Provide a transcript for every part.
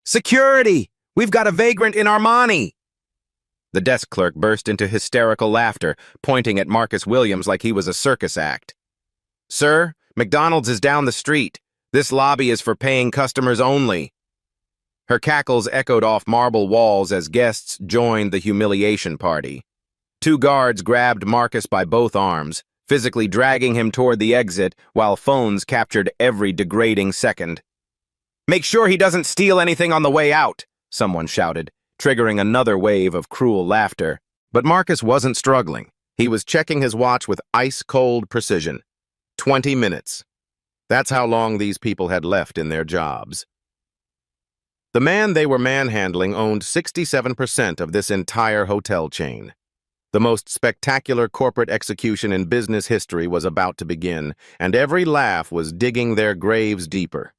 Security! We've got a vagrant in Armani! The desk clerk burst into hysterical laughter, pointing at Marcus Williams like he was a circus act. Sir, McDonald's is down the street. This lobby is for paying customers only. Her cackles echoed off marble walls as guests joined the humiliation party. Two guards grabbed Marcus by both arms, physically dragging him toward the exit while phones captured every degrading second. Make sure he doesn't steal anything on the way out, someone shouted, triggering another wave of cruel laughter. But Marcus wasn't struggling. He was checking his watch with ice-cold precision. 20 minutes. That's how long these people had left in their jobs. The man they were manhandling owned 67% of this entire hotel chain. The most spectacular corporate execution in business history was about to begin, and every laugh was digging their graves deeper.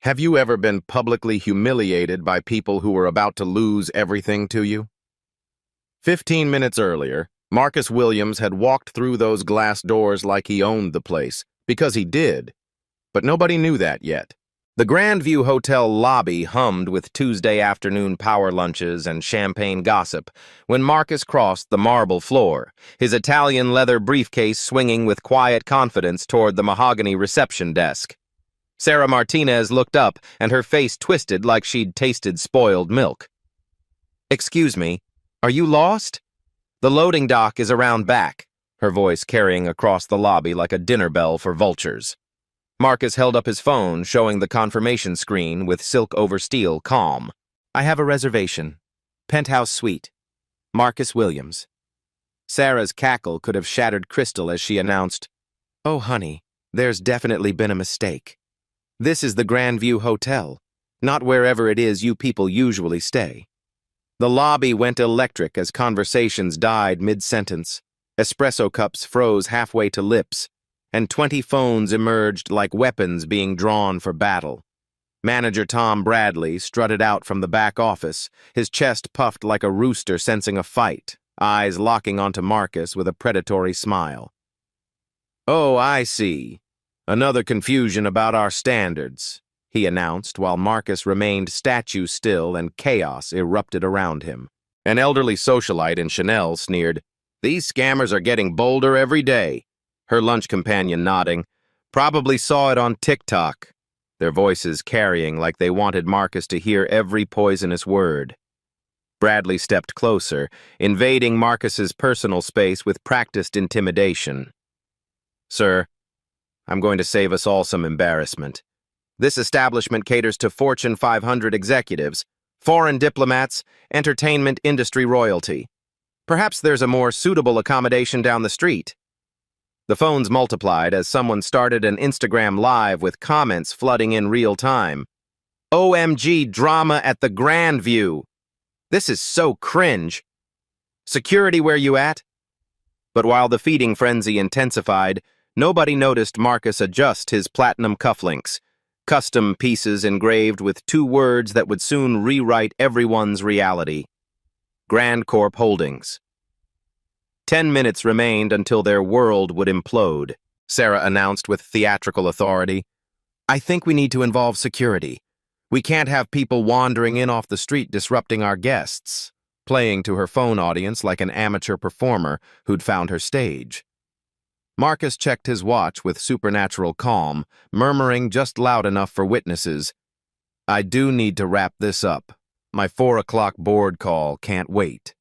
Have you ever been publicly humiliated by people who were about to lose everything to you? 15 minutes earlier, Marcus Williams had walked through those glass doors like he owned the place, because he did. But nobody knew that yet. The Grandview Hotel lobby hummed with Tuesday afternoon power lunches and champagne gossip when Marcus crossed the marble floor, his Italian leather briefcase swinging with quiet confidence toward the mahogany reception desk. Sarah Martinez looked up, and her face twisted like she'd tasted spoiled milk. Excuse me, are you lost? The loading dock is around back, her voice carrying across the lobby like a dinner bell for vultures. Marcus held up his phone, showing the confirmation screen with silk over steel calm. I have a reservation. Penthouse suite. Marcus Williams. Sarah's cackle could have shattered crystal as she announced, Oh, honey, there's definitely been a mistake. This is the Grandview Hotel, not wherever it is you people usually stay. The lobby went electric as conversations died mid-sentence. Espresso cups froze halfway to lips, and 20 phones emerged like weapons being drawn for battle. Manager Tom Bradley strutted out from the back office, his chest puffed like a rooster sensing a fight, eyes locking onto Marcus with a predatory smile. Oh, I see. Another confusion about our standards, he announced while Marcus remained statue still and chaos erupted around him. An elderly socialite in Chanel sneered, These scammers are getting bolder every day. Her lunch companion nodding, probably saw it on TikTok, their voices carrying like they wanted Marcus to hear every poisonous word. Bradley stepped closer, invading Marcus's personal space with practiced intimidation. Sir, I'm going to save us all some embarrassment. This establishment caters to Fortune 500 executives, foreign diplomats, entertainment industry royalty. Perhaps there's a more suitable accommodation down the street. The phones multiplied as someone started an Instagram live with comments flooding in real time. OMG drama at the Grandview. This is so cringe. Security where you at? But while the feeding frenzy intensified, nobody noticed Marcus adjust his platinum cufflinks, custom pieces engraved with 2 words that would soon rewrite everyone's reality. Grand Corp Holdings. 10 minutes remained until their world would implode, Sarah announced with theatrical authority. I think we need to involve security. We can't have people wandering in off the street disrupting our guests, playing to her phone audience like an amateur performer who'd found her stage. Marcus checked his watch with supernatural calm, murmuring just loud enough for witnesses, I do need to wrap this up. My 4 o'clock board call can't wait.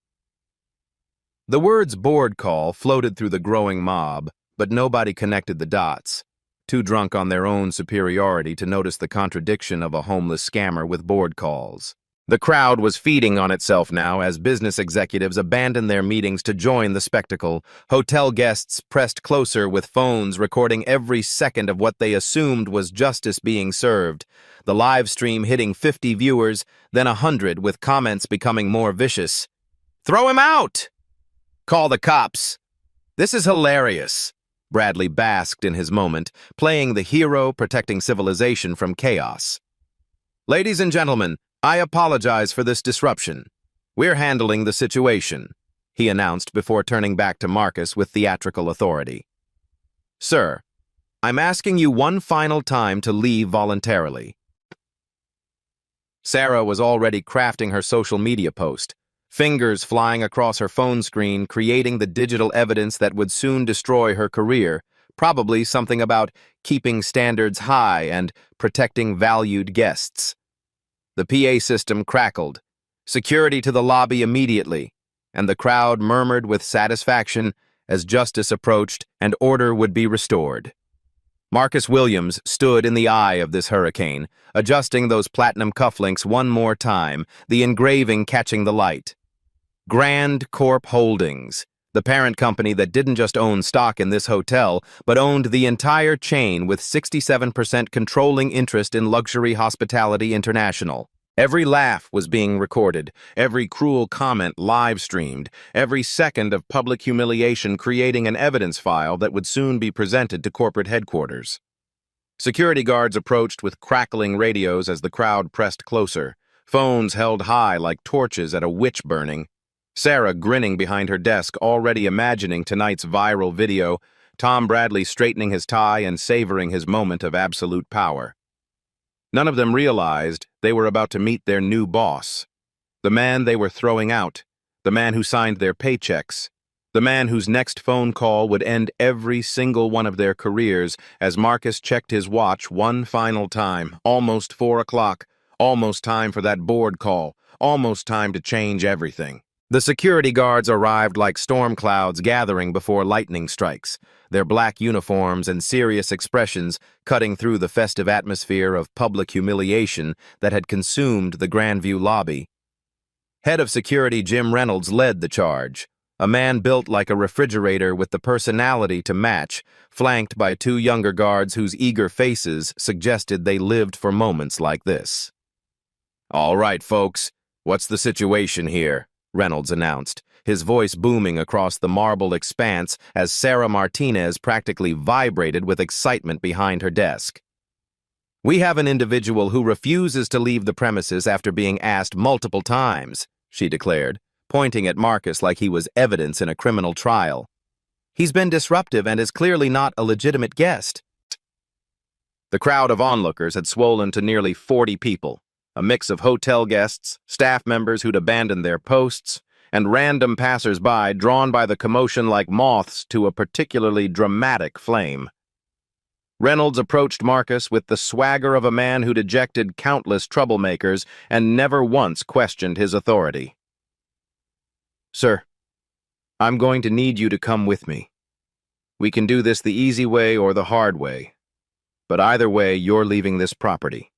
The words board call floated through the growing mob, but nobody connected the dots, too drunk on their own superiority to notice the contradiction of a homeless scammer with board calls. The crowd was feeding on itself now as business executives abandoned their meetings to join the spectacle. Hotel guests pressed closer with phones recording every second of what they assumed was justice being served, the live stream hitting 50 viewers, then 100 with comments becoming more vicious. Throw him out! Call the cops. This is hilarious. Bradley basked in his moment, playing the hero protecting civilization from chaos. Ladies and gentlemen, I apologize for this disruption. We're handling the situation, he announced before turning back to Marcus with theatrical authority. Sir, I'm asking you one final time to leave voluntarily. Sarah was already crafting her social media post, fingers flying across her phone screen, creating the digital evidence that would soon destroy her career, probably something about keeping standards high and protecting valued guests. The PA system crackled, security to the lobby immediately, and the crowd murmured with satisfaction as justice approached and order would be restored. Marcus Williams stood in the eye of this hurricane, adjusting those platinum cufflinks one more time, the engraving catching the light. Grand Corp Holdings, the parent company that didn't just own stock in this hotel, but owned the entire chain with 67% controlling interest in Luxury Hospitality International. Every laugh was being recorded, every cruel comment live-streamed, every second of public humiliation creating an evidence file that would soon be presented to corporate headquarters. Security guards approached with crackling radios as the crowd pressed closer, phones held high like torches at a witch burning. Sarah grinning behind her desk, already imagining tonight's viral video, Tom Bradley straightening his tie and savoring his moment of absolute power. None of them realized they were about to meet their new boss, the man they were throwing out, the man who signed their paychecks, the man whose next phone call would end every single one of their careers as Marcus checked his watch one final time, almost 4 o'clock, almost time for that board call, almost time to change everything. The security guards arrived like storm clouds gathering before lightning strikes, their black uniforms and serious expressions cutting through the festive atmosphere of public humiliation that had consumed the Grandview lobby. Head of Security Jim Reynolds led the charge, a man built like a refrigerator with the personality to match, flanked by 2 younger guards whose eager faces suggested they lived for moments like this. "All right, folks, what's the situation here?" Reynolds announced, his voice booming across the marble expanse as Sarah Martinez practically vibrated with excitement behind her desk. "We have an individual who refuses to leave the premises after being asked multiple times," she declared, pointing at Marcus like he was evidence in a criminal trial. "He's been disruptive and is clearly not a legitimate guest." The crowd of onlookers had swollen to nearly 40 people. A mix of hotel guests, staff members who'd abandoned their posts, and random passers-by drawn by the commotion like moths to a particularly dramatic flame. Reynolds approached Marcus with the swagger of a man who'd ejected countless troublemakers and never once questioned his authority. "Sir, I'm going to need you to come with me. We can do this the easy way or the hard way, but either way, you're leaving this property."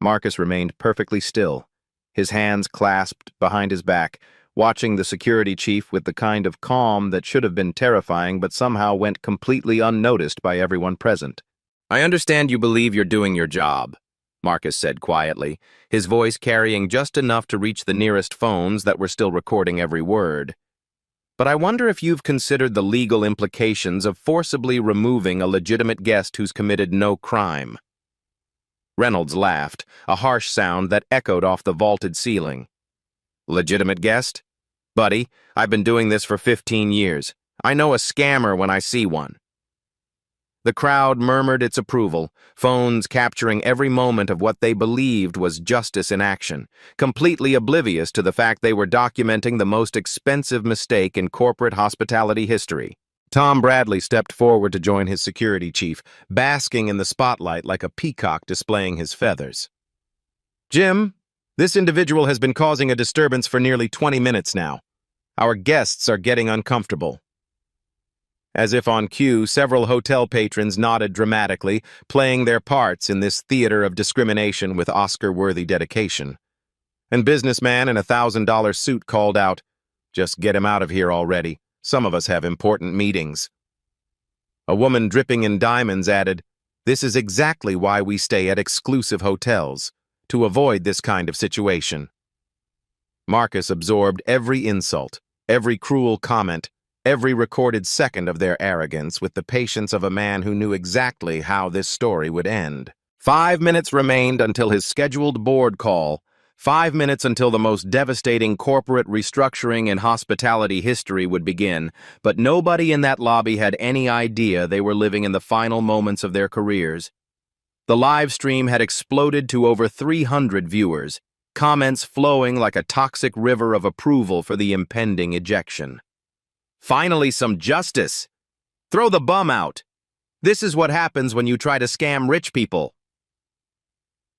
Marcus remained perfectly still, his hands clasped behind his back, watching the security chief with the kind of calm that should have been terrifying but somehow went completely unnoticed by everyone present. "I understand you believe you're doing your job," Marcus said quietly, his voice carrying just enough to reach the nearest phones that were still recording every word. "But I wonder if you've considered the legal implications of forcibly removing a legitimate guest who's committed no crime." Reynolds laughed, a harsh sound that echoed off the vaulted ceiling. "Legitimate guest? Buddy, I've been doing this for 15 years. I know a scammer when I see one." The crowd murmured its approval, phones capturing every moment of what they believed was justice in action, completely oblivious to the fact they were documenting the most expensive mistake in corporate hospitality history. Tom Bradley stepped forward to join his security chief, basking in the spotlight like a peacock displaying his feathers. "Jim, this individual has been causing a disturbance for nearly 20 minutes now. Our guests are getting uncomfortable." As if on cue, several hotel patrons nodded dramatically, playing their parts in this theater of discrimination with Oscar-worthy dedication. And businessman in a $1,000 suit called out, "Just get him out of here already. Some of us have important meetings." A woman dripping in diamonds added, "This is exactly why we stay at exclusive hotels, to avoid this kind of situation." Marcus absorbed every insult, every cruel comment, every recorded second of their arrogance with the patience of a man who knew exactly how this story would end. 5 minutes remained until his scheduled board call, 5 minutes until the most devastating corporate restructuring in hospitality history would begin, but nobody in that lobby had any idea they were living in the final moments of their careers. The live stream had exploded to over 300 viewers, comments flowing like a toxic river of approval for the impending ejection. Finally, some justice! Throw the bum out! This is what happens when you try to scam rich people.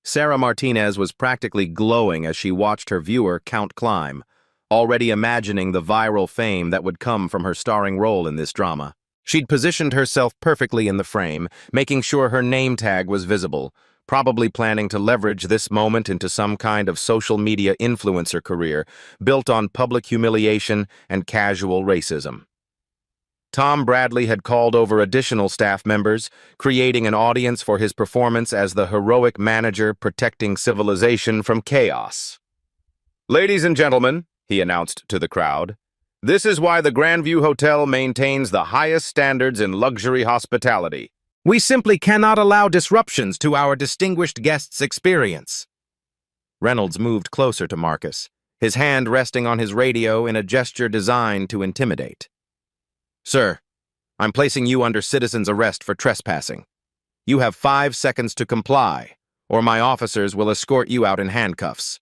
Sarah Martinez was practically glowing as she watched her viewer count climb, already imagining the viral fame that would come from her starring role in this drama. She'd positioned herself perfectly in the frame, making sure her name tag was visible, probably planning to leverage this moment into some kind of social media influencer career built on public humiliation and casual racism. Tom Bradley had called over additional staff members, creating an audience for his performance as the heroic manager protecting civilization from chaos. "Ladies and gentlemen," he announced to the crowd, "this is why the Grandview Hotel maintains the highest standards in luxury hospitality. We simply cannot allow disruptions to our distinguished guests' experience." Reynolds moved closer to Marcus, his hand resting on his radio in a gesture designed to intimidate. "Sir, I'm placing you under citizen's arrest for trespassing. You have 5 seconds to comply, or my officers will escort you out in handcuffs."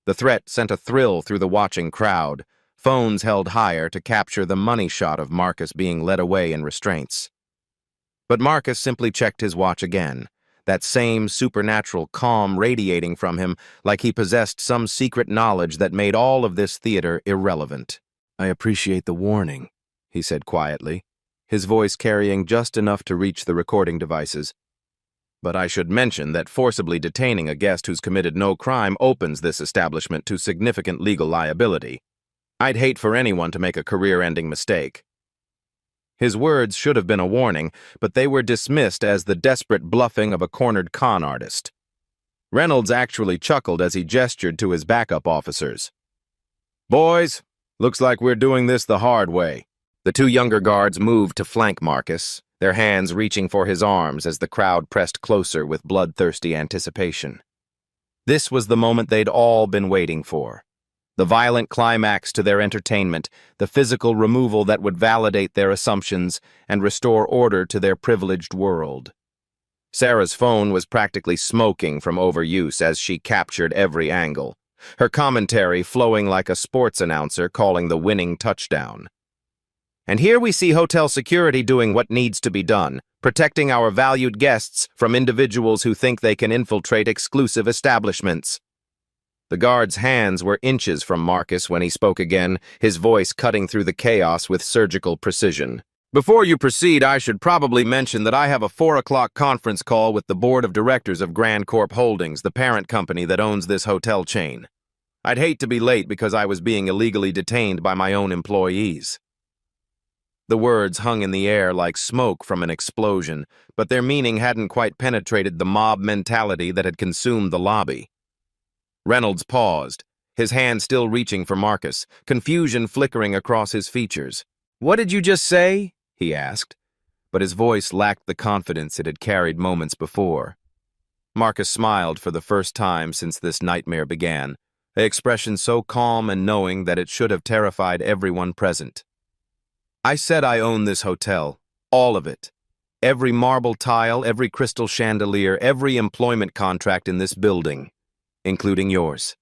The threat sent a thrill through the watching crowd, phones held higher to capture the money shot of Marcus being led away in restraints. But Marcus simply checked his watch again, that same supernatural calm radiating from him like he possessed some secret knowledge that made all of this theater irrelevant. "I appreciate the warning," he said quietly, his voice carrying just enough to reach the recording devices. "But I should mention that forcibly detaining a guest who's committed no crime opens this establishment to significant legal liability. I'd hate for anyone to make a career-ending mistake." His words should have been a warning, but they were dismissed as the desperate bluffing of a cornered con artist. Reynolds actually chuckled as he gestured to his backup officers. "Boys, looks like we're doing this the hard way." The 2 younger guards moved to flank Marcus, their hands reaching for his arms as the crowd pressed closer with bloodthirsty anticipation. This was the moment they'd all been waiting for. The violent climax to their entertainment, the physical removal that would validate their assumptions and restore order to their privileged world. Sarah's phone was practically smoking from overuse as she captured every angle, her commentary flowing like a sports announcer calling the winning touchdown. "And here we see hotel security doing what needs to be done, protecting our valued guests from individuals who think they can infiltrate exclusive establishments." The guard's hands were inches from Marcus when he spoke again, his voice cutting through the chaos with surgical precision. "Before you proceed, I should probably mention that I have a 4 o'clock conference call with the board of directors of Grand Corp Holdings, the parent company that owns this hotel chain. I'd hate to be late because I was being illegally detained by my own employees." The words hung in the air like smoke from an explosion, but their meaning hadn't quite penetrated the mob mentality that had consumed the lobby. Reynolds paused, his hand still reaching for Marcus, confusion flickering across his features. "What did you just say?" he asked, but his voice lacked the confidence it had carried moments before. Marcus smiled for the first time since this nightmare began, an expression so calm and knowing that it should have terrified everyone present. "I said I own this hotel, all of it. Every marble tile, every crystal chandelier, every employment contract in this building, including yours."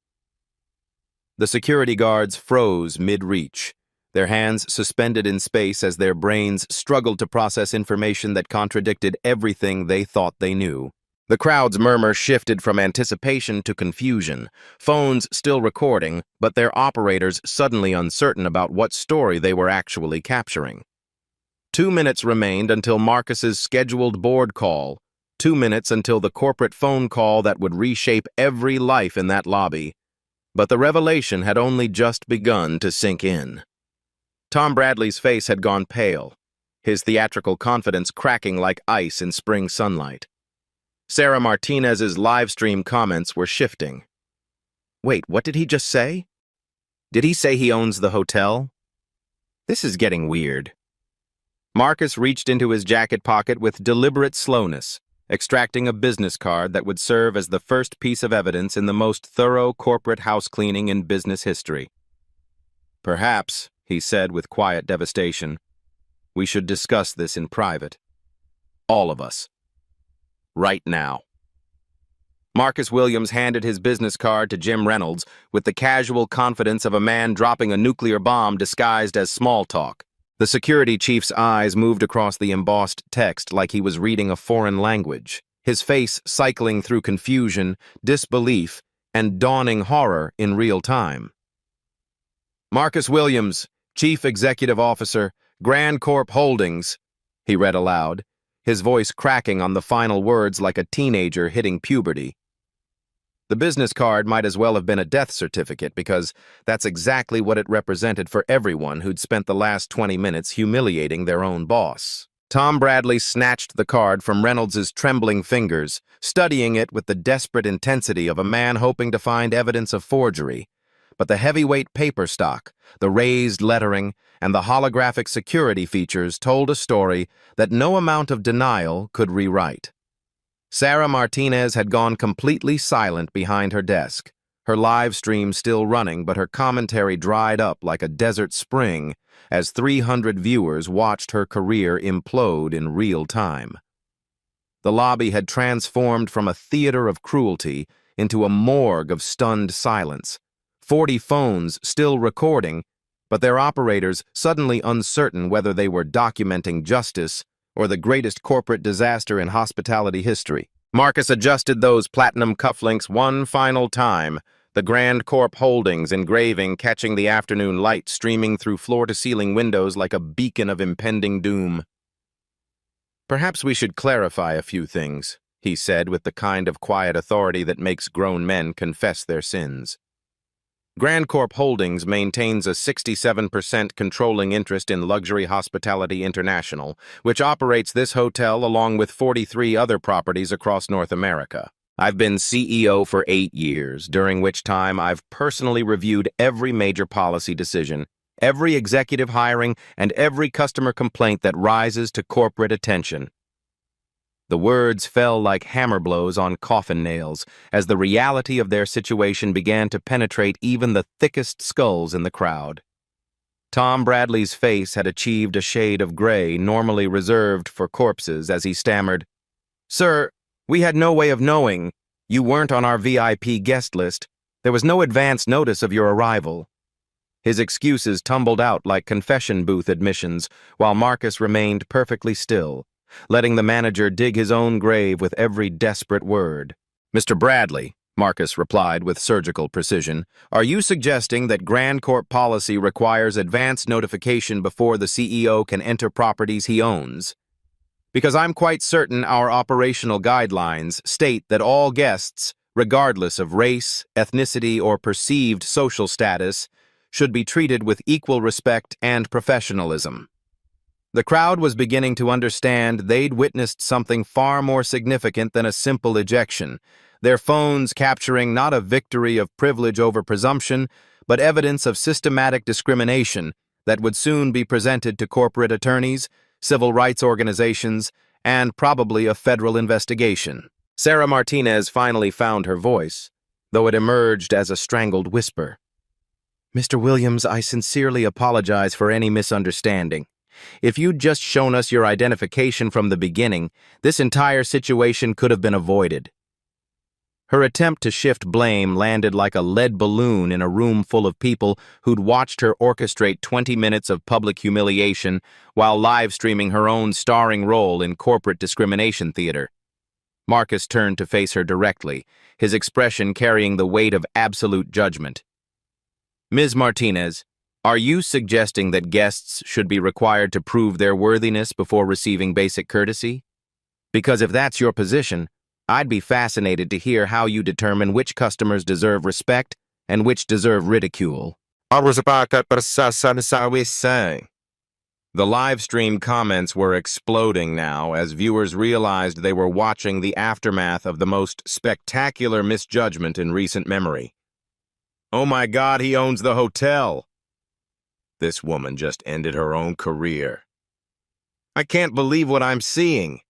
The security guards froze mid-reach, their hands suspended in space as their brains struggled to process information that contradicted everything they thought they knew. The crowd's murmur shifted from anticipation to confusion, phones still recording, but their operators suddenly uncertain about what story they were actually capturing. 2 minutes remained until Marcus's scheduled board call, 2 minutes until the corporate phone call that would reshape every life in that lobby. But the revelation had only just begun to sink in. Tom Bradley's face had gone pale, his theatrical confidence cracking like ice in spring sunlight. Sarah Martinez's live stream comments were shifting. "Wait, what did he just say? Did he say he owns the hotel? This is getting weird." Marcus reached into his jacket pocket with deliberate slowness, extracting a business card that would serve as the first piece of evidence in the most thorough corporate house cleaning in business history. "Perhaps," he said with quiet devastation, "we should discuss this in private. All of us." right now." Marcus Williams handed his business card to Jim Reynolds with the casual confidence of a man dropping a nuclear bomb disguised as small talk. The security chief's eyes moved across the embossed text like he was reading a foreign language, his face cycling through confusion, disbelief, and dawning horror in real time. "Marcus Williams, Chief Executive Officer, Grand Corp Holdings," he read aloud, his voice cracking on the final words like a teenager hitting puberty. The business card might as well have been a death certificate because that's exactly what it represented for everyone who'd spent the last 20 minutes humiliating their own boss. Tom Bradley snatched the card from Reynolds's trembling fingers, studying it with the desperate intensity of a man hoping to find evidence of forgery. But the heavyweight paper stock, the raised lettering, and the holographic security features told a story that no amount of denial could rewrite. Sarah Martinez had gone completely silent behind her desk, her live stream still running, but her commentary dried up like a desert spring as 300 viewers watched her career implode in real time. The lobby had transformed from a theater of cruelty into a morgue of stunned silence. 40 phones still recording, but their operators suddenly uncertain whether they were documenting justice or the greatest corporate disaster in hospitality history. Marcus adjusted those platinum cufflinks one final time, the Grand Corp Holdings engraving catching the afternoon light streaming through floor-to-ceiling windows like a beacon of impending doom. "Perhaps we should clarify a few things," he said with the kind of quiet authority that makes grown men confess their sins. Grand Corp Holdings maintains a 67% controlling interest in Luxury Hospitality International, which operates this hotel along with 43 other properties across North America. I've been CEO for 8 years, during which time I've personally reviewed every major policy decision, every executive hiring, and every customer complaint that rises to corporate attention. The words fell like hammer blows on coffin nails as the reality of their situation began to penetrate even the thickest skulls in the crowd. Tom Bradley's face had achieved a shade of gray normally reserved for corpses as he stammered, "Sir, we had no way of knowing. You weren't on our VIP guest list. There was no advance notice of your arrival." His excuses tumbled out like confession booth admissions, while Marcus remained perfectly still, letting the manager dig his own grave with every desperate word. "Mr. Bradley," Marcus replied with surgical precision, "are you suggesting that Grand Corp policy requires advance notification before the CEO can enter properties he owns? Because I'm quite certain our operational guidelines state that all guests, regardless of race, ethnicity, or perceived social status, should be treated with equal respect and professionalism." The crowd was beginning to understand they'd witnessed something far more significant than a simple ejection, their phones capturing not a victory of privilege over presumption, but evidence of systematic discrimination that would soon be presented to corporate attorneys, civil rights organizations, and probably a federal investigation. Sarah Martinez finally found her voice, though it emerged as a strangled whisper. "Mr. Williams, I sincerely apologize for any misunderstanding. If you'd just shown us your identification from the beginning, this entire situation could have been avoided." Her attempt to shift blame landed like a lead balloon in a room full of people who'd watched her orchestrate 20 minutes of public humiliation while live-streaming her own starring role in corporate discrimination theater. Marcus turned to face her directly, his expression carrying the weight of absolute judgment. "Ms. Martinez, are you suggesting that guests should be required to prove their worthiness before receiving basic courtesy? Because if that's your position, I'd be fascinated to hear how you determine which customers deserve respect and which deserve ridicule." The live stream comments were exploding now as viewers realized they were watching the aftermath of the most spectacular misjudgment in recent memory. "Oh my God, he owns the hotel. This woman just ended her own career. I can't believe what I'm seeing."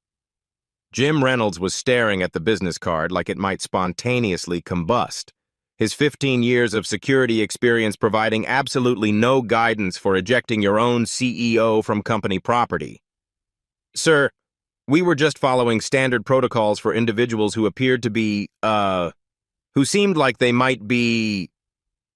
Jim Reynolds was staring at the business card like it might spontaneously combust, his 15 years of security experience providing absolutely no guidance for ejecting your own CEO from company property. "Sir, We were just following standard protocols for individuals who appeared to be, who seemed like they might be...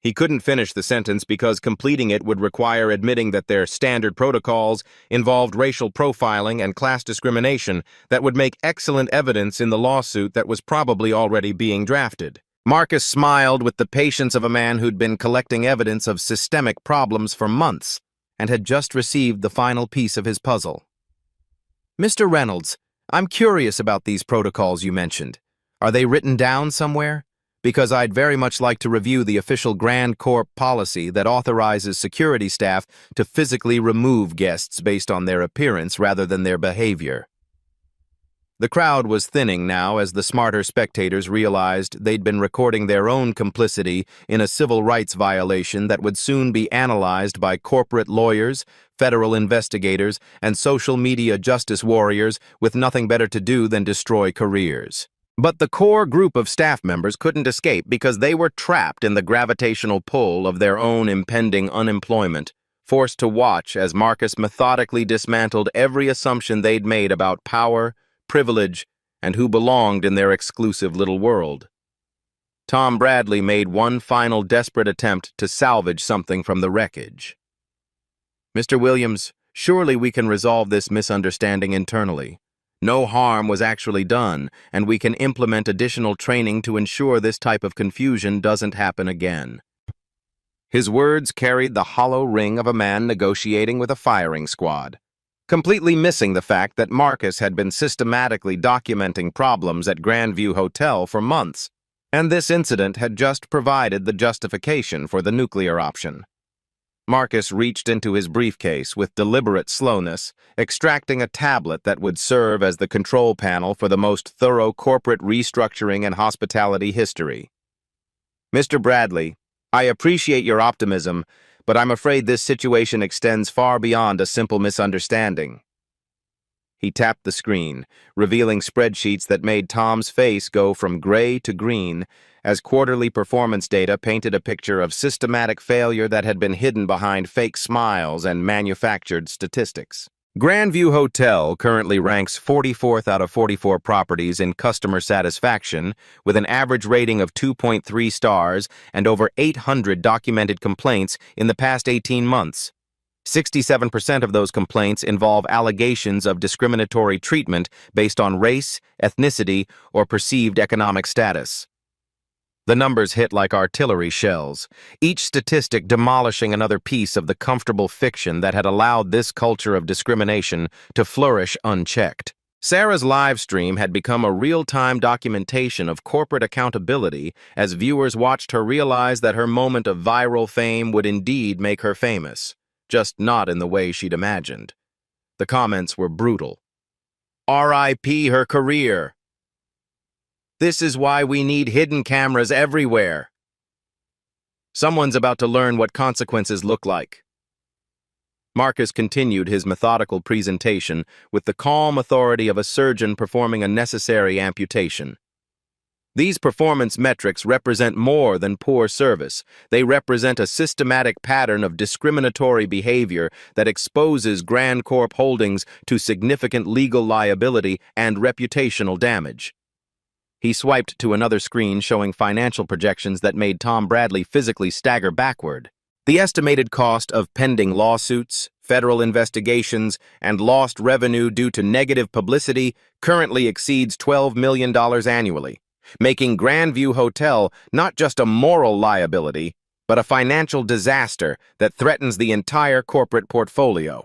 He couldn't finish the sentence because completing it would require admitting that their standard protocols involved racial profiling and class discrimination that would make excellent evidence in the lawsuit that was probably already being drafted. Marcus smiled with the patience of a man who'd been collecting evidence of systemic problems for months and had just received the final piece of his puzzle. Mr. Reynolds, I'm curious about these protocols you mentioned. Are they written down somewhere? Because I'd very much like to review the official Grand Corp policy that authorizes security staff to physically remove guests based on their appearance rather than their behavior. The crowd was thinning now as the smarter spectators realized they'd been recording their own complicity in a civil rights violation that would soon be analyzed by corporate lawyers, federal investigators, and social media justice warriors with nothing better to do than destroy careers. But the core group of staff members couldn't escape because they were trapped in the gravitational pull of their own impending unemployment, forced to watch as Marcus methodically dismantled every assumption they'd made about power, privilege, and who belonged in their exclusive little world. Tom Bradley made one final desperate attempt to salvage something from the wreckage. Mr. Williams, surely we can resolve this misunderstanding internally. No harm was actually done, and we can implement additional training to ensure this type of confusion doesn't happen again. His words carried the hollow ring of a man negotiating with a firing squad, completely missing the fact that Marcus had been systematically documenting problems at Grandview Hotel for months, and this incident had just provided the justification for the nuclear option. Marcus reached into his briefcase with deliberate slowness, extracting a tablet that would serve as the control panel for the most thorough corporate restructuring in hospitality history. Mr. Bradley, I appreciate your optimism, but I'm afraid this situation extends far beyond a simple misunderstanding. He tapped the screen, revealing spreadsheets that made Tom's face go from gray to green, as quarterly performance data painted a picture of systematic failure that had been hidden behind fake smiles and manufactured statistics. Grandview Hotel currently ranks 44th out of 44 properties in customer satisfaction, with an average rating of 2.3 stars and over 800 documented complaints in the past 18 months. 67% of those complaints involve allegations of discriminatory treatment based on race, ethnicity, or perceived economic status. The numbers hit like artillery shells, each statistic demolishing another piece of the comfortable fiction that had allowed this culture of discrimination to flourish unchecked. Sarah's live stream had become a real-time documentation of corporate accountability as viewers watched her realize that her moment of viral fame would indeed make her famous, just not in the way she'd imagined. The comments were brutal. R.I.P. her career. This is why we need hidden cameras everywhere. Someone's about to learn what consequences look like. Marcus continued his methodical presentation with the calm authority of a surgeon performing a necessary amputation. These performance metrics represent more than poor service. They represent a systematic pattern of discriminatory behavior that exposes Grand Corp Holdings to significant legal liability and reputational damage. He swiped to another screen showing financial projections that made Tom Bradley physically stagger backward. The estimated cost of pending lawsuits, federal investigations, and lost revenue due to negative publicity currently exceeds $12 million annually, making Grandview Hotel not just a moral liability, but a financial disaster that threatens the entire corporate portfolio.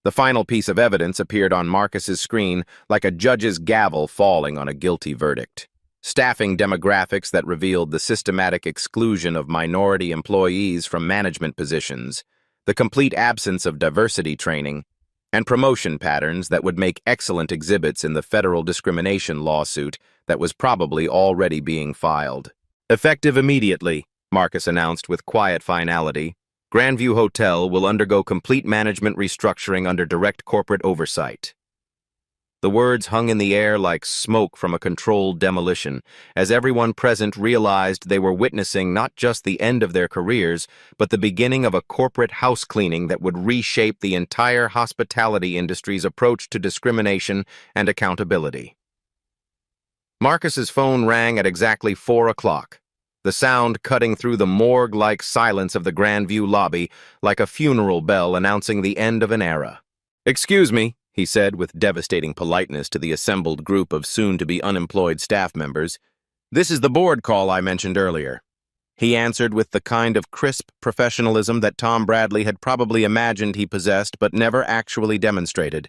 The final piece of evidence appeared on Marcus's screen like a judge's gavel falling on a guilty verdict. Staffing demographics that revealed the systematic exclusion of minority employees from management positions, the complete absence of diversity training, and promotion patterns that would make excellent exhibits in the federal discrimination lawsuit that was probably already being filed. Effective immediately, Marcus announced with quiet finality, Grandview Hotel will undergo complete management restructuring under direct corporate oversight. The words hung in the air like smoke from a controlled demolition, as everyone present realized they were witnessing not just the end of their careers, but the beginning of a corporate house cleaning that would reshape the entire hospitality industry's approach to discrimination and accountability. Marcus's phone rang at exactly 4 o'clock, the sound cutting through the morgue-like silence of the Grandview lobby like a funeral bell announcing the end of an era. "Excuse me," he said with devastating politeness to the assembled group of soon-to-be unemployed staff members. "This is the board call I mentioned earlier." He answered with the kind of crisp professionalism that Tom Bradley had probably imagined he possessed but never actually demonstrated.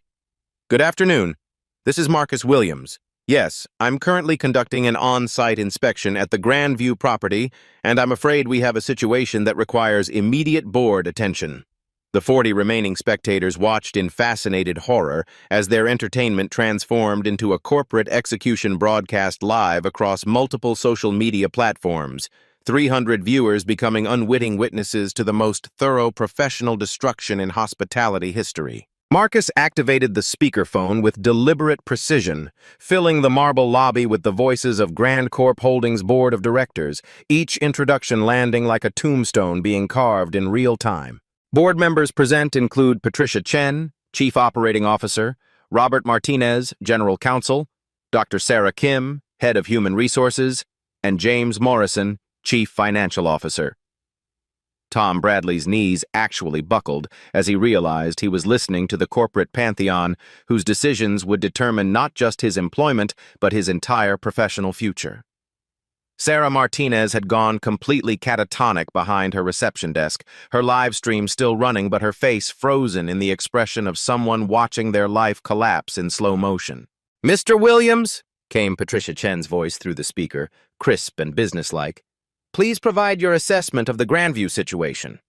"Good afternoon. This is Marcus Williams. Yes, I'm currently conducting an on-site inspection at the Grandview property, and I'm afraid we have a situation that requires immediate board attention." The 40 remaining spectators watched in fascinated horror as their entertainment transformed into a corporate execution broadcast live across multiple social media platforms, 300 viewers becoming unwitting witnesses to the most thorough professional destruction in hospitality history. Marcus activated the speakerphone with deliberate precision, filling the marble lobby with the voices of Grand Corp Holdings Board of Directors, each introduction landing like a tombstone being carved in real time. Board members present include Patricia Chen, Chief Operating Officer, Robert Martinez, General Counsel, Dr. Sarah Kim, Head of Human Resources, and James Morrison, Chief Financial Officer. Tom Bradley's knees actually buckled as he realized he was listening to the corporate pantheon whose decisions would determine not just his employment, but his entire professional future. Sarah Martinez had gone completely catatonic behind her reception desk, her live stream still running but her face frozen in the expression of someone watching their life collapse in slow motion. "Mr. Williams," came Patricia Chen's voice through the speaker, crisp and businesslike, "please provide your assessment of the Grandview situation."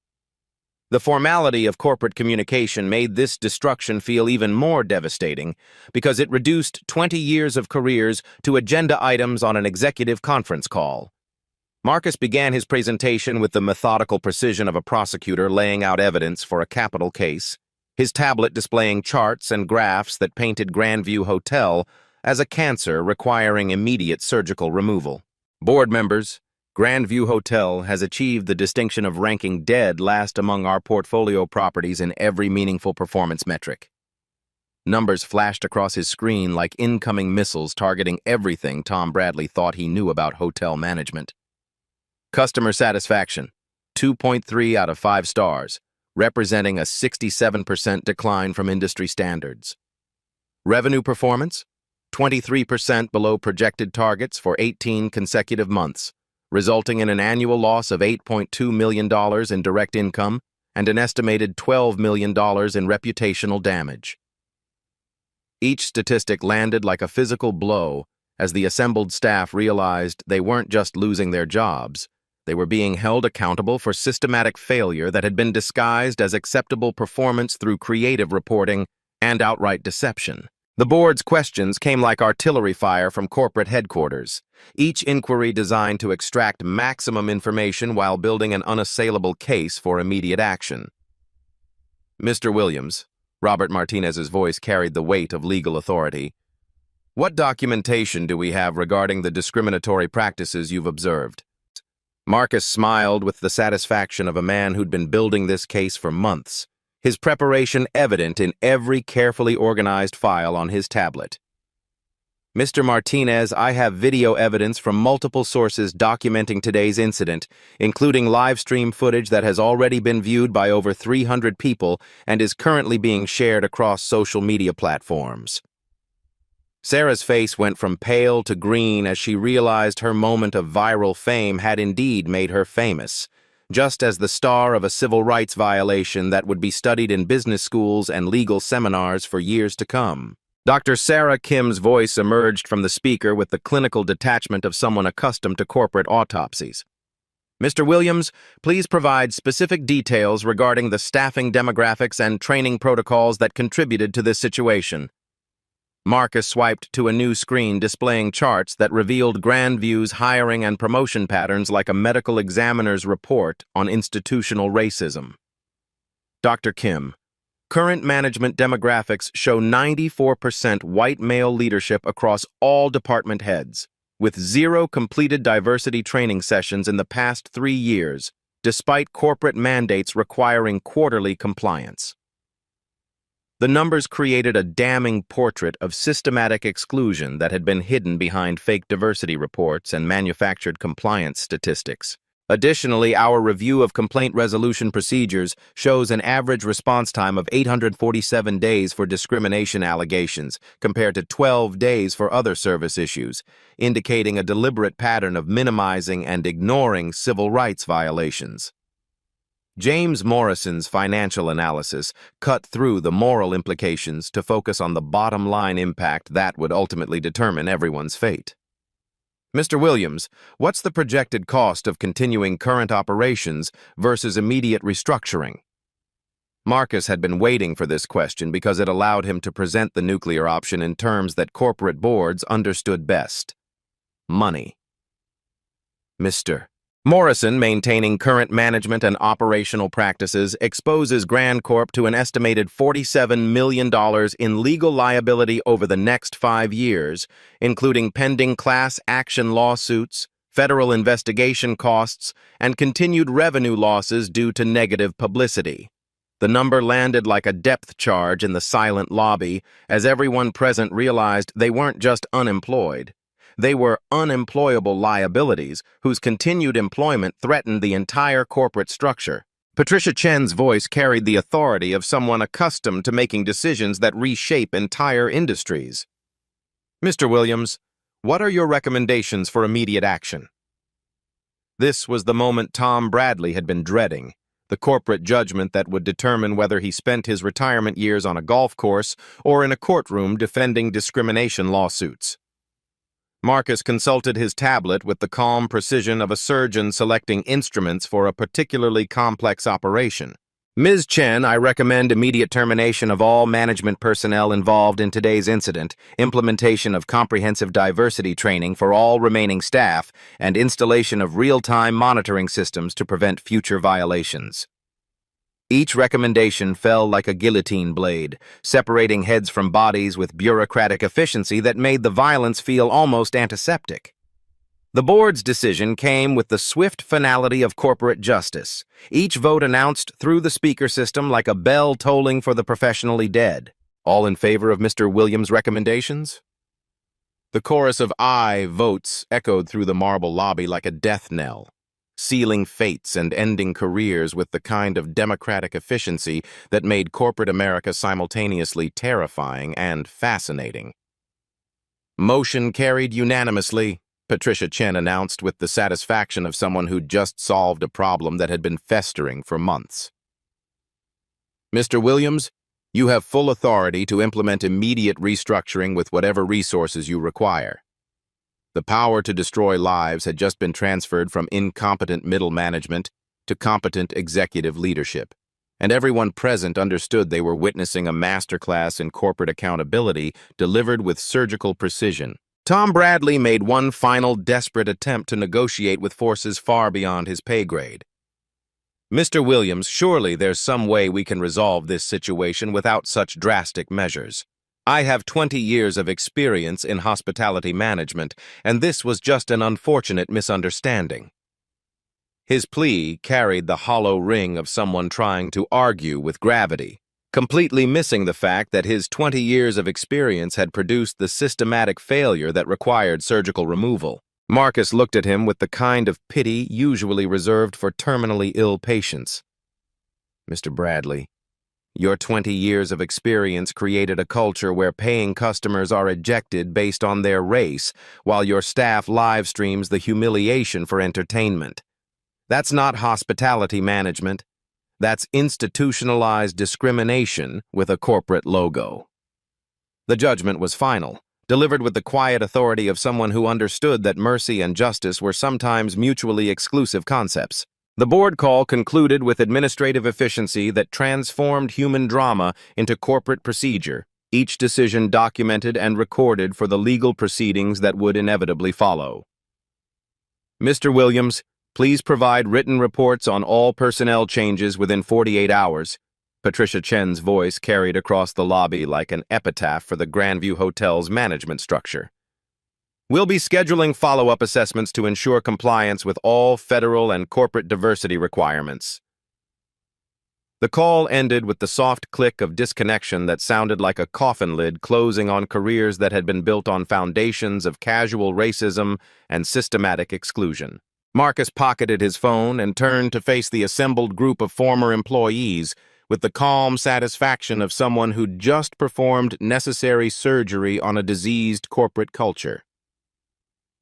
The formality of corporate communication made this destruction feel even more devastating because it reduced 20 years of careers to agenda items on an executive conference call. Marcus began his presentation with the methodical precision of a prosecutor laying out evidence for a capital case, his tablet displaying charts and graphs that painted Grandview Hotel as a cancer requiring immediate surgical removal. "Board members, Grandview Hotel has achieved the distinction of ranking dead last among our portfolio properties in every meaningful performance metric." Numbers flashed across his screen like incoming missiles targeting everything Tom Bradley thought he knew about hotel management. Customer satisfaction, 2.3 out of 5 stars, representing a 67% decline from industry standards. Revenue performance, 23% below projected targets for 18 consecutive months, resulting in an annual loss of $8.2 million in direct income and an estimated $12 million in reputational damage. Each statistic landed like a physical blow as the assembled staff realized they weren't just losing their jobs, they were being held accountable for systematic failure that had been disguised as acceptable performance through creative reporting and outright deception. The board's questions came like artillery fire from corporate headquarters, each inquiry designed to extract maximum information while building an unassailable case for immediate action. "Mr. Williams," Robert Martinez's voice carried the weight of legal authority, "what documentation do we have regarding the discriminatory practices you've observed?" Marcus smiled with the satisfaction of a man who'd been building this case for months, his preparation evident in every carefully organized file on his tablet. "Mr. Martinez, I have video evidence from multiple sources documenting today's incident, including live stream footage that has already been viewed by over 300 people and is currently being shared across social media platforms." Sarah's face went from pale to green as she realized her moment of viral fame had indeed made her famous, just as the star of a civil rights violation that would be studied in business schools and legal seminars for years to come. Dr. Sarah Kim's voice emerged from the speaker with the clinical detachment of someone accustomed to corporate autopsies. "Mr. Williams, please provide specific details regarding the staffing demographics and training protocols that contributed to this situation." Marcus swiped to a new screen displaying charts that revealed Grandview's hiring and promotion patterns like a medical examiner's report on institutional racism. "Dr. Kim, Current management demographics show 94% white male leadership across all department heads, with 0 completed diversity training sessions in the past 3 years, despite corporate mandates requiring quarterly compliance. The numbers created a damning portrait of systematic exclusion that had been hidden behind fake diversity reports and manufactured compliance statistics. Additionally, our review of complaint resolution procedures shows an average response time of 847 days for discrimination allegations, compared to 12 days for other service issues, indicating a deliberate pattern of minimizing and ignoring civil rights violations. James Morrison's financial analysis cut through the moral implications to focus on the bottom-line impact that would ultimately determine everyone's fate. Mr. Williams, what's the projected cost of continuing current operations versus immediate restructuring? Marcus had been waiting for this question because it allowed him to present the nuclear option in terms that corporate boards understood best. Money. Mr. Morrison, maintaining current management and operational practices, exposes Grand Corp to an estimated $47 million in legal liability over the next 5 years, including pending class action lawsuits, federal investigation costs, and continued revenue losses due to negative publicity. The number landed like a depth charge in the silent lobby, as everyone present realized they weren't just unemployed. They were unemployable liabilities whose continued employment threatened the entire corporate structure. Patricia Chen's voice carried the authority of someone accustomed to making decisions that reshape entire industries. Mr. Williams, what are your recommendations for immediate action? This was the moment Tom Bradley had been dreading, the corporate judgment that would determine whether he spent his retirement years on a golf course or in a courtroom defending discrimination lawsuits. Marcus consulted his tablet with the calm precision of a surgeon selecting instruments for a particularly complex operation. Ms. Chen, I recommend immediate termination of all management personnel involved in today's incident, implementation of comprehensive diversity training for all remaining staff, and installation of real-time monitoring systems to prevent future violations. Each recommendation fell like a guillotine blade, separating heads from bodies with bureaucratic efficiency that made the violence feel almost antiseptic. The board's decision came with the swift finality of corporate justice, each vote announced through the speaker system like a bell tolling for the professionally dead. All in favor of Mr. Williams' recommendations? The chorus of aye votes echoed through the marble lobby like a death knell, sealing fates and ending careers with the kind of democratic efficiency that made corporate America simultaneously terrifying and fascinating. Motion carried unanimously, Patricia Chen announced with the satisfaction of someone who'd just solved a problem that had been festering for months. Mr. Williams, you have full authority to implement immediate restructuring with whatever resources you require. The power to destroy lives had just been transferred from incompetent middle management to competent executive leadership, and everyone present understood they were witnessing a masterclass in corporate accountability delivered with surgical precision. Tom Bradley made one final desperate attempt to negotiate with forces far beyond his pay grade. Mr. Williams, surely there's some way we can resolve this situation without such drastic measures. I have 20 years of experience in hospitality management, and this was just an unfortunate misunderstanding. His plea carried the hollow ring of someone trying to argue with gravity, completely missing the fact that his 20 years of experience had produced the systematic failure that required surgical removal. Marcus looked at him with the kind of pity usually reserved for terminally ill patients. Mr. Bradley, your 20 years of experience created a culture where paying customers are ejected based on their race, while your staff live streams the humiliation for entertainment. That's not hospitality management. That's institutionalized discrimination with a corporate logo. The judgment was final, delivered with the quiet authority of someone who understood that mercy and justice were sometimes mutually exclusive concepts. The board call concluded with administrative efficiency that transformed human drama into corporate procedure, each decision documented and recorded for the legal proceedings that would inevitably follow. Mr. Williams, please provide written reports on all personnel changes within 48 hours. Patricia Chen's voice carried across the lobby like an epitaph for the Grandview Hotel's management structure. We'll be scheduling follow-up assessments to ensure compliance with all federal and corporate diversity requirements. The call ended with the soft click of disconnection that sounded like a coffin lid closing on careers that had been built on foundations of casual racism and systematic exclusion. Marcus pocketed his phone and turned to face the assembled group of former employees with the calm satisfaction of someone who'd just performed necessary surgery on a diseased corporate culture.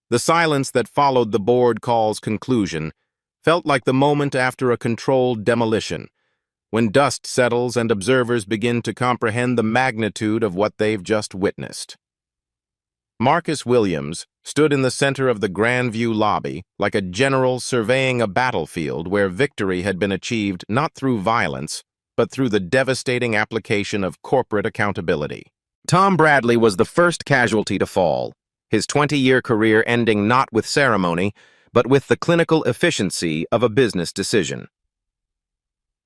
The silence that followed the board call's conclusion felt like the moment after a controlled demolition, when dust settles and observers begin to comprehend the magnitude of what they've just witnessed. Marcus Williams stood in the center of the Grandview lobby like a general surveying a battlefield where victory had been achieved not through violence, but through the devastating application of corporate accountability. Tom Bradley was the first casualty to fall, his 20-year career ending not with ceremony, but with the clinical efficiency of a business decision.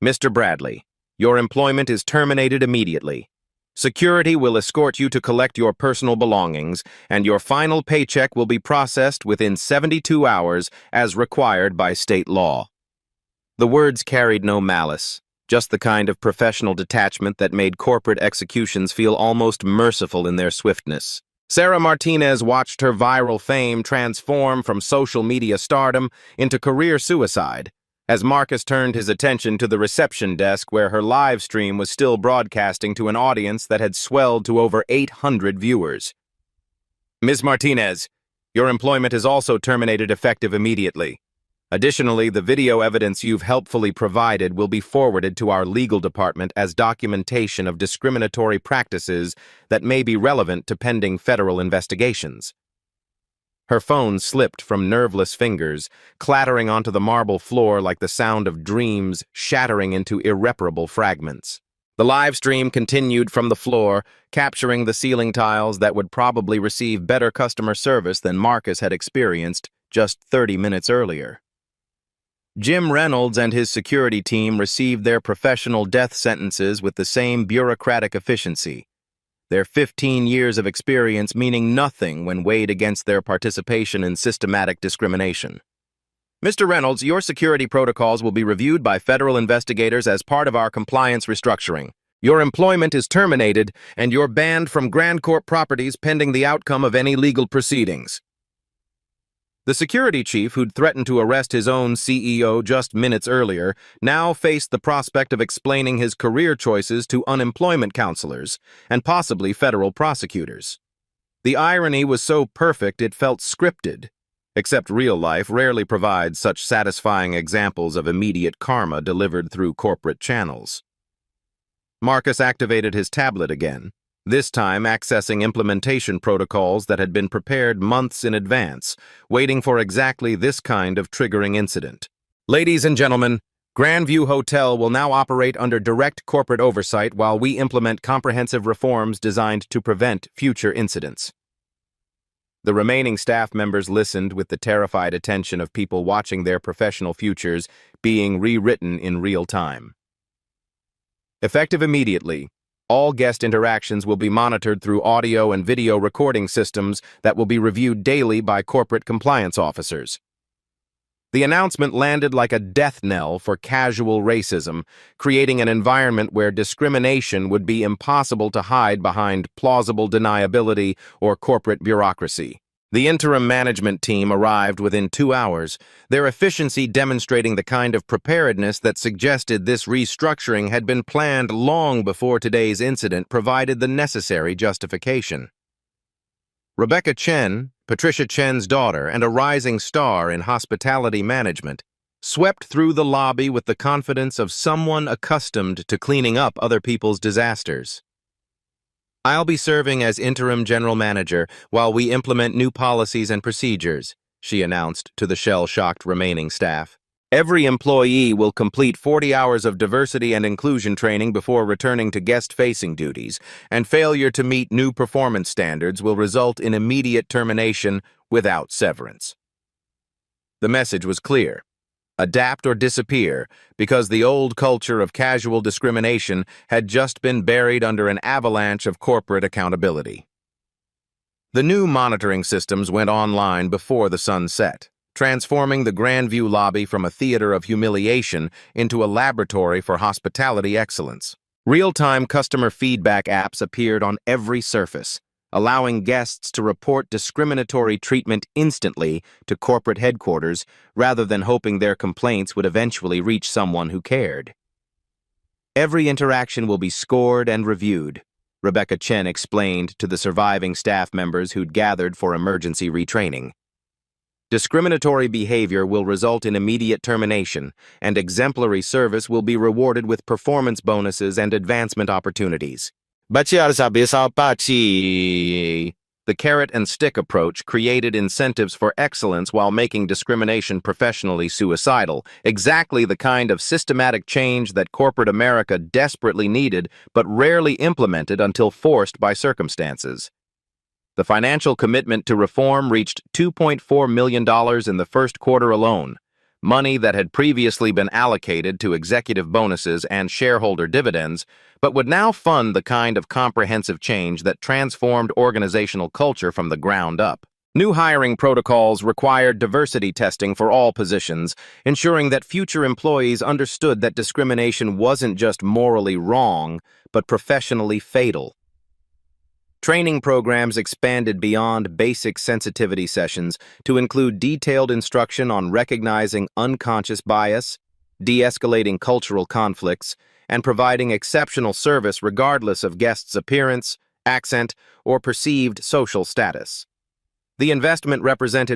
Mr. Bradley, your employment is terminated immediately. Security will escort you to collect your personal belongings, and your final paycheck will be processed within 72 hours as required by state law. The words carried no malice, just the kind of professional detachment that made corporate executions feel almost merciful in their swiftness. Sarah Martinez watched her viral fame transform from social media stardom into career suicide, as Marcus turned his attention to the reception desk where her live stream was still broadcasting to an audience that had swelled to over 800 viewers. Ms. Martinez, your employment is also terminated effective immediately. Additionally, the video evidence you've helpfully provided will be forwarded to our legal department as documentation of discriminatory practices that may be relevant to pending federal investigations. Her phone slipped from nerveless fingers, clattering onto the marble floor like the sound of dreams shattering into irreparable fragments. The live stream continued from the floor, capturing the ceiling tiles that would probably receive better customer service than Marcus had experienced just 30 minutes earlier. Jim Reynolds and his security team received their professional death sentences with the same bureaucratic efficiency, their 15 years of experience meaning nothing when weighed against their participation in systematic discrimination. Mr. Reynolds, your security protocols will be reviewed by federal investigators as part of our compliance restructuring. Your employment is terminated, and you're banned from Grand Corp properties pending the outcome of any legal proceedings. The security chief, who'd threatened to arrest his own CEO just minutes earlier, now faced the prospect of explaining his career choices to unemployment counselors and possibly federal prosecutors. The irony was so perfect it felt scripted, except real life rarely provides such satisfying examples of immediate karma delivered through corporate channels. Marcus activated his tablet again, this time accessing implementation protocols that had been prepared months in advance, waiting for exactly this kind of triggering incident. Ladies and gentlemen, Grandview Hotel will now operate under direct corporate oversight while we implement comprehensive reforms designed to prevent future incidents. The remaining staff members listened with the terrified attention of people watching their professional futures being rewritten in real time. Effective immediately, all guest interactions will be monitored through audio and video recording systems that will be reviewed daily by corporate compliance officers. The announcement landed like a death knell for casual racism, creating an environment where discrimination would be impossible to hide behind plausible deniability or corporate bureaucracy. The interim management team arrived within 2 hours, their efficiency demonstrating the kind of preparedness that suggested this restructuring had been planned long before today's incident provided the necessary justification. Rebecca Chen, Patricia Chen's daughter and a rising star in hospitality management, swept through the lobby with the confidence of someone accustomed to cleaning up other people's disasters. I'll be serving as interim general manager while we implement new policies and procedures, she announced to the shell-shocked remaining staff. Every employee will complete 40 hours of diversity and inclusion training before returning to guest-facing duties, and failure to meet new performance standards will result in immediate termination without severance. The message was clear. adapt or disappear, because the old culture of casual discrimination had just been buried under an avalanche of corporate accountability. The new monitoring systems went online before the sun set, transforming the Grandview lobby from a theater of humiliation into a laboratory for hospitality excellence. Real-time customer feedback apps appeared on every surface, allowing guests to report discriminatory treatment instantly to corporate headquarters rather than hoping their complaints would eventually reach someone who cared. Every interaction will be scored and reviewed, Rebecca Chen explained to the surviving staff members who'd gathered for emergency retraining. Discriminatory behavior will result in immediate termination, and exemplary service will be rewarded with performance bonuses and advancement opportunities. The carrot and stick approach created incentives for excellence while making discrimination professionally suicidal, exactly the kind of systematic change that corporate America desperately needed but rarely implemented until forced by circumstances. The financial commitment to reform reached $2.4 million in the first quarter alone, money that had previously been allocated to executive bonuses and shareholder dividends, but would now fund the kind of comprehensive change that transformed organizational culture from the ground up. New hiring protocols required diversity testing for all positions, ensuring that future employees understood that discrimination wasn't just morally wrong, but professionally fatal. Training programs expanded beyond basic sensitivity sessions to include detailed instruction on recognizing unconscious bias, de-escalating cultural conflicts, and providing exceptional service regardless of guests' appearance, accent, or perceived social status. The investment represented